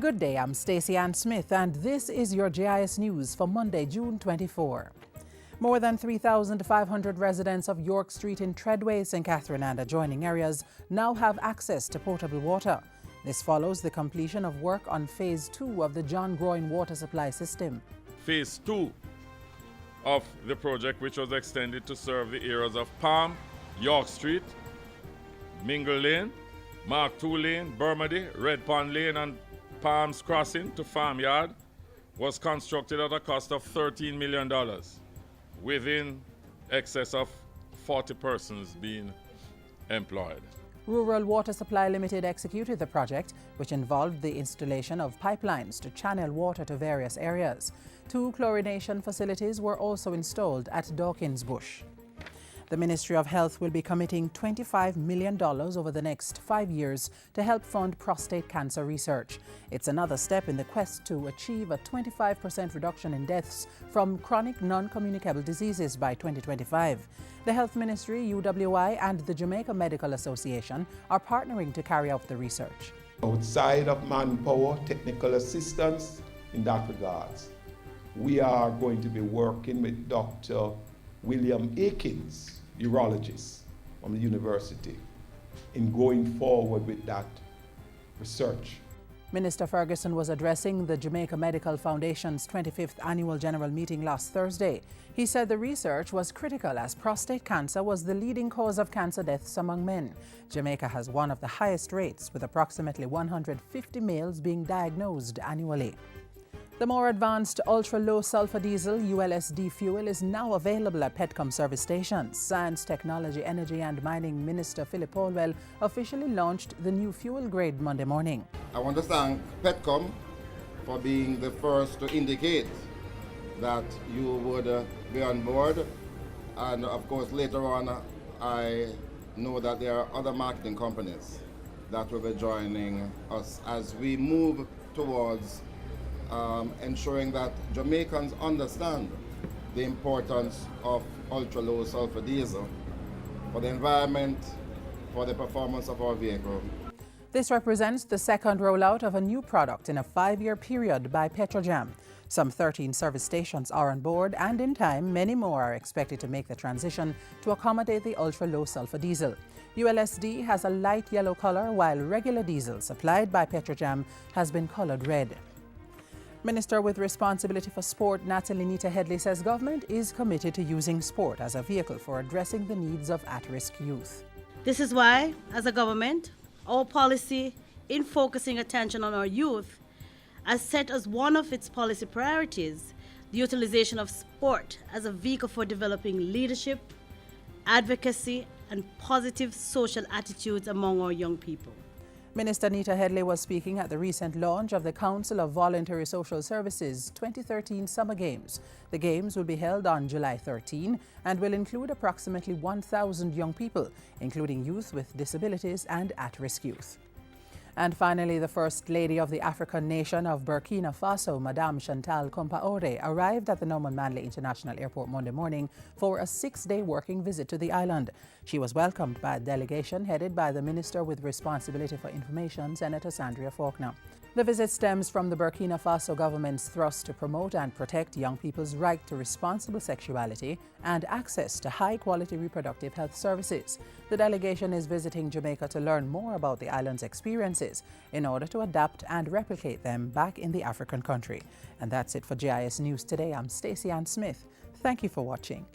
Good day, I'm Stacey Ann Smith, and this is your JIS News for Monday, June 24. More than 3,500 residents of York Street in TREADWAYS, St. Catherine and adjoining areas now have access to potable water. This follows the completion of work on Phase 2 of the John Groyne water supply system. Phase 2 of the project, which was extended to serve the areas of Palm, York Street, Mingle Lane, Mark II Lane, Burmady, Red Pond Lane and Palms Crossing to Farmyard, was constructed at a cost of $13 million, within excess of 40 persons being employed. Rural Water Supply Limited executed the project, which involved the installation of pipelines to channel water to various areas. 2 chlorination facilities were also installed at Dawkins Bush. The Ministry of Health will be committing $25 million over the next 5 years to help fund prostate cancer research. It's another step in the quest to achieve a 25% reduction in deaths from chronic non-communicable diseases by 2025. The Health Ministry, UWI, and the Jamaica Medical Association are partnering to carry out the research. Outside of manpower, technical assistance in that regards, we are going to be working with Dr. William Akins, urologist from the university, in going forward with that research. Minister Ferguson was addressing the Jamaica Medical Foundation's 25th annual general meeting last Thursday. He said the research was critical as prostate cancer was the leading cause of cancer deaths among men. Jamaica has one of the highest rates, with approximately 150 males being diagnosed annually. The more advanced ultra-low sulfur diesel ULSD fuel is now available at Petcom service stations. Science, Technology, Energy and Mining Minister Philip Polwell officially launched the new fuel grade Monday morning. I want to thank Petcom for being the first to indicate that you would be on board. And of course later on I know that there are other marketing companies that will be joining us as we move towards ensuring that Jamaicans understand the importance of ultra-low sulfur diesel for the environment, for the performance of our vehicle. This represents the second rollout of a new product in a 5-year period by Petrojam. Some 13 service stations are on board, and in time, many more are expected to make the transition to accommodate the ultra-low sulfur diesel. ULSD has a light yellow color, while regular diesel supplied by Petrojam has been colored red. Minister with responsibility for sport, Natalie Nita Headley, says government is committed to using sport as a vehicle for addressing the needs of at-risk youth. This is why, as a government, our policy in focusing attention on our youth has set as one of its policy priorities the utilization of sport as a vehicle for developing leadership, advocacy, and positive social attitudes among our young people. Minister Nita Headley was speaking at the recent launch of the Council of Voluntary Social Services 2013 Summer Games. The Games will be held on July 13 and will include approximately 1,000 young people, including youth with disabilities and at-risk youth. And finally, the First Lady of the African nation of Burkina Faso, Madame Chantal Compaoré, arrived at the Norman Manley International Airport Monday morning for a 6-day working visit to the island. She was welcomed by a delegation headed by the Minister with Responsibility for Information, Senator Sandria Faulkner. The visit stems from the Burkina Faso government's thrust to promote and protect young people's right to responsible sexuality and access to high-quality reproductive health services. The delegation is visiting Jamaica to learn more about the island's experiences in order to adapt and replicate them back in the African country. And that's it for JIS News today. I'm Stacey Ann Smith. Thank you for watching.